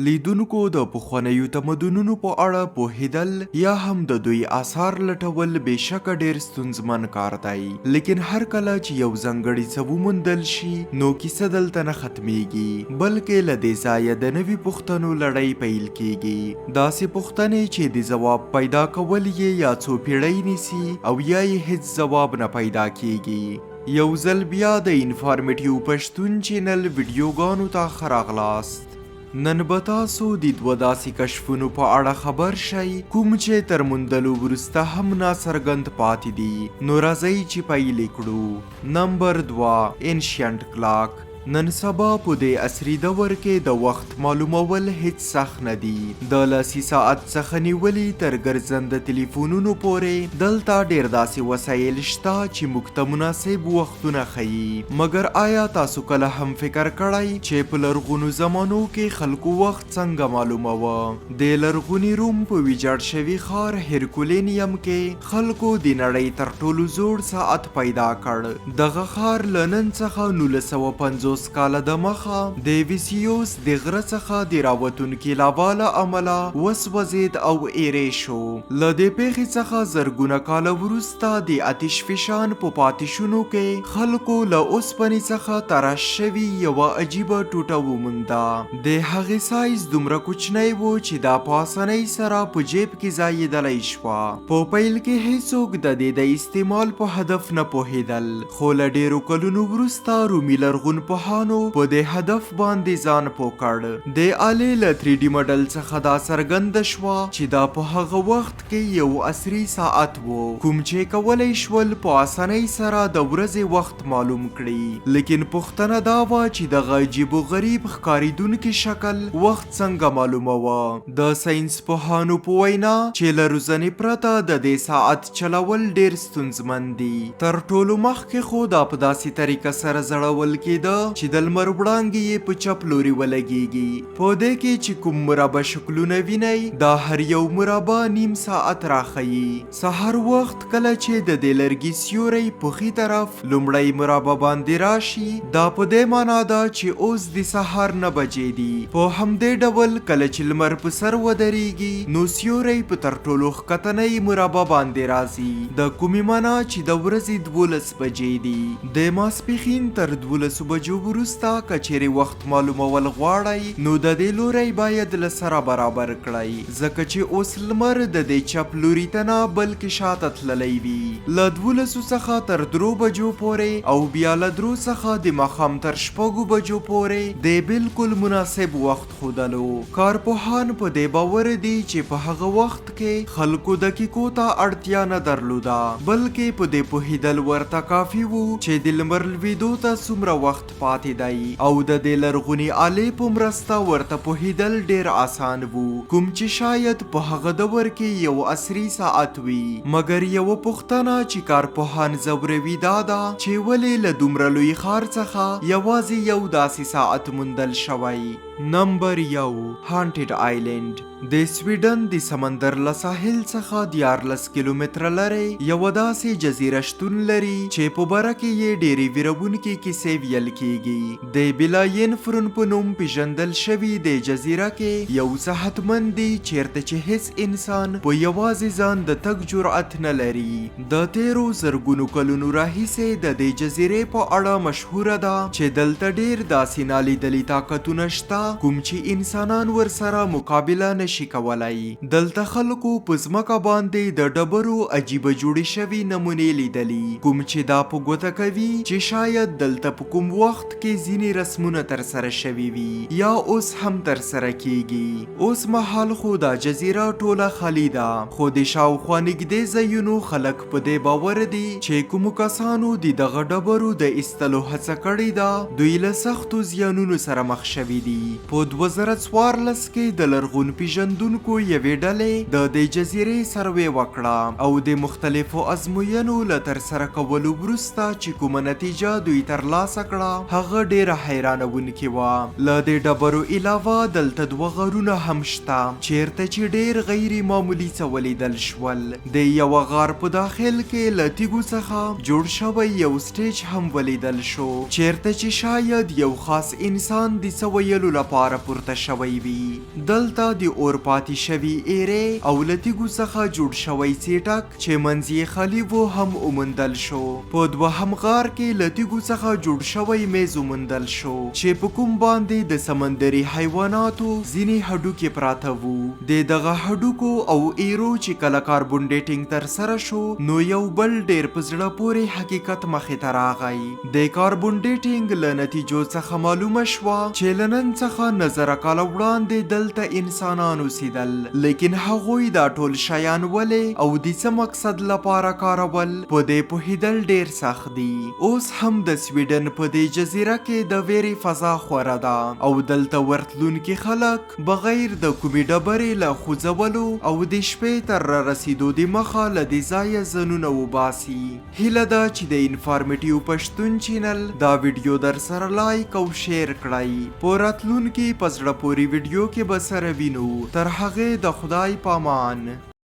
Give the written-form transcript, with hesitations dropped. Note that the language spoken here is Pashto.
لیدونکو د پخوانیو تمدنونو په اړه پوهیدل یا هم د دوی آثار لټول بېشکه ډیر ستونزمن کار دی، لیکن هر کله چې یو ځانګړی څه وموندل شي نو کیسه دلته نه ختمیږي، بلکې له دې ځایه د نوي پوښتنو لړۍ پیل کیږي. داسې پوښتنې چې د ځواب پیدا کول یې یا څو پیړۍ نیسي او یا یې هیڅ ځواب نه پیدا کیږي. یو ځل بیا د انفارمیټیو پښتون چینل ویډیوګانو ته ښه راغلاست. نن به تاسو د دوه داسې کشفونو په اړه خبر شئ کوم چې تر موندلو وروسته هم ناڅرګند پاتې دي. نو راځئ چې پیل کړو. نمبر 2 انشینټ کلاک. نن سبا په دې عصري دور کې د وخت معلومول هیڅ سخت نه دي. د لاسي ساعت څخه نیولې تر ګرځنده تلیفونونو پورې دلته ډیر داسې وسایل شته چې موږ ته مناسب وختونه ښیي. مګر آیا تاسو کله هم فکر کړی چې په لرغونو زمانو کې خلکو وخت څنګه معلوموه؟ د لرغوني روم په ویجاړ شوي ښار هرکولینیم کې خلکو د نړۍ تر ټولو زوړ ساعت پیدا کړ. دغه ښار له نن څخه 1950 کاله د مخه د ویسیوس د غره څخه د راوتونکي لاوا له امله وسوځېد او ایرې شو. له دې پیښې څخه زرګونه کاله وروسته د آتش فشان په پاتې کې خلکو له اوسپنې څخه ترش شوي یوه عجیبه ټوټه ومونده. د هغې سایز دومره کوچنی و چې دا په اسانۍ سره په جیب کې ځایېدلی شوه. په پیل کې هیڅوک د دې د استعمال په هدف نه پوهېدل، خو له ډېرو کلونو وروسته رومي لرغون په په دې هدف باندې ځان پوه کړ. د آلې له 3D ماډل څخه دا څرګنده شوه چې دا په هغه وخت کې یو عصري ساعت و کوم چې کولی شول په اسانۍ سره د ورځې وخت معلوم کړي. لیکن پوښتنه دا وه چې دغه عجیب و غریب ښکارېدونکي شکل وخت څنګه معلوموه؟ د ساینس پوهانو په وینا چې له روزنې پرته د دې ساعت چلول ډیر ستونزمن دي. تر ټولو مخکې خو دا په داسې طریقه سره زړول کېده چې د لمر وړانګې یې په چپ لوري ولګېږي. په دې کې چې کوم مربع شکلونه وینئ دا هر یو مربع نیم ساعت راښیي. سهار وخت کله چې د دې لرګي سیوری په ښي طرف لومړی مربع باندې راشي دا په دې معنا ده چې اوس د سهار 9 بجې دي. په همدې ډول کله چې لمر په سر ودرېږي نو سیوری په تر ټولو ښکتنۍ مربع باندې راځي، د کومې معنا چې د ورځې 12 بجې دي. د ماسپښین تر 12 بجو وروسته کچېرې وخت معلومول غواړئ نو د دې لوری باید له سره برابر کړئ، ځکه چې اوس لمر د دې چپ لوري ته نه بلکې شاته تللی وي. له 12 څخه تر 3 بجو پورې او بیا له 3 څخه د ماښام تر 6 بجو پورې د بالکل مناسب وخت ښودلو. کارپوهان په دې باور دي چې په هغه وخت کې خلکو دقیقو ته اړتیا نه درلوده، بلکې په دې پوهېدل ورته کافي وو چې د لمر لوېدو ته څومره وخت پاتې دی او د دې لرغوني آلې په مرسته ورته پوهېدل ډیر آسان وو، کوم چې شاید په هغه دور کې یو عصري ساعت وي. مګر یوه پوښتنه چې کارپوهان ځوروي دا ده چې ولې له دومره لوی ښار څخه یوازې یو داسې ساعت موندل شوی. نمبر 1 هانټډ آیلینډ. د سویډن د سمندر له ساحل څخه 14 کیلومتره لرې یوه داسې جزیره شتون لري چې په بره کې یې ډېرې ویرونکې کیسې ویل کیږي. د بیلاین فرون په نوم پیژندل شوي د جزیره کې یو څه حتمن دي چیرته چې هیڅ انسان په یوازې ځان د تګ جرأت نه لري. د 13 زرګونو کلونو راهیسې د دې جزیرې په اړه مشهوره ده چې دلته ډېر داسې نالیدلي طاقتونه شته کوم چې انسانان ورسره مقابله نشي کولای. دلته خلکو په ځمکه باندې د ډبرو عجیبه جوړې شوي نمونې لیدلي کوم چې دا په ګوته کوي چې شاید دلته په کوم وخت کې ځینې رسمونه ترسره شوي وي یا اوس هم ترسره کیږي. اوس مهال خو دا جزیره ټوله خالی ده، خو د شاوخوا نږدې ځایونو خلک په دې باور دي چې کومو کسانو د دغه ډبرو د ایستلو هڅه کړې ده دوی له سختو زیانونو سره مخ شوي دي. په 2014 کې د لرغون پیژندونکو یوې ډلې د دې جزیرې سروې وکړه او د مختلفو ازموینو له ترسره کولو وروسته چې کومه نتیجه دوی ترلاسه کړه هغه ډیره حیرانوونکې وه. له دې ډبرو علاوه دلته 2 غارونه هم شته چیرته چې ډیر غیر معمولي څه ولیدل شول. د یوه غار په داخل کې له تیږو څخه جوړ شوی یو سټیج هم ولیدل شو چیرته چې شاید یو خاص انسان د څه ویلو لپاره پورته شوی وي. دلته د اور پاتې شوي ایرې او له تیږو څخه جوړ شوی څټک چې منځ یې خالي و هم وموندل شو. په دوهم غار کې له تیږو څخه جوړ شوی میز وموندل شو چې په کوم باندې د سمندري حیواناتو ځینې هډوکي پراته وو. د دغه هډوکو او ایرو چې کله کاربن ډیټینګ ترسره شو نو یو بل ډیر په زړه پورې حقیقت مخې ته راغی. د کاربن ډیټینګ له نتیجو څخه معلومه شوه چې له نن څخه نظره کاله وړاندې دلته انسانان اوسېدل، لیکن هغوی دا ټول شیان ولې او د څه مقصد لپاره کارول په دې پوهېدل ډیر سخت دي. اوس هم د سویډن په دې جزیره کې د ویرې فضا خوره ده او دلته ورتلونکي خلک بغیر د کومې ډبرې له خوځولو او د شپې تر را رسیدو د مخه له دې ځایه ځانونه وباسي. هیله ده چې د انفارمیټیو پښتون چینل دا ویډیو در سره لایک او شیر کړئ. په راتلونکي په زړه پورې ویډیو کې به سره وینو. تر هغې د خدای پامان.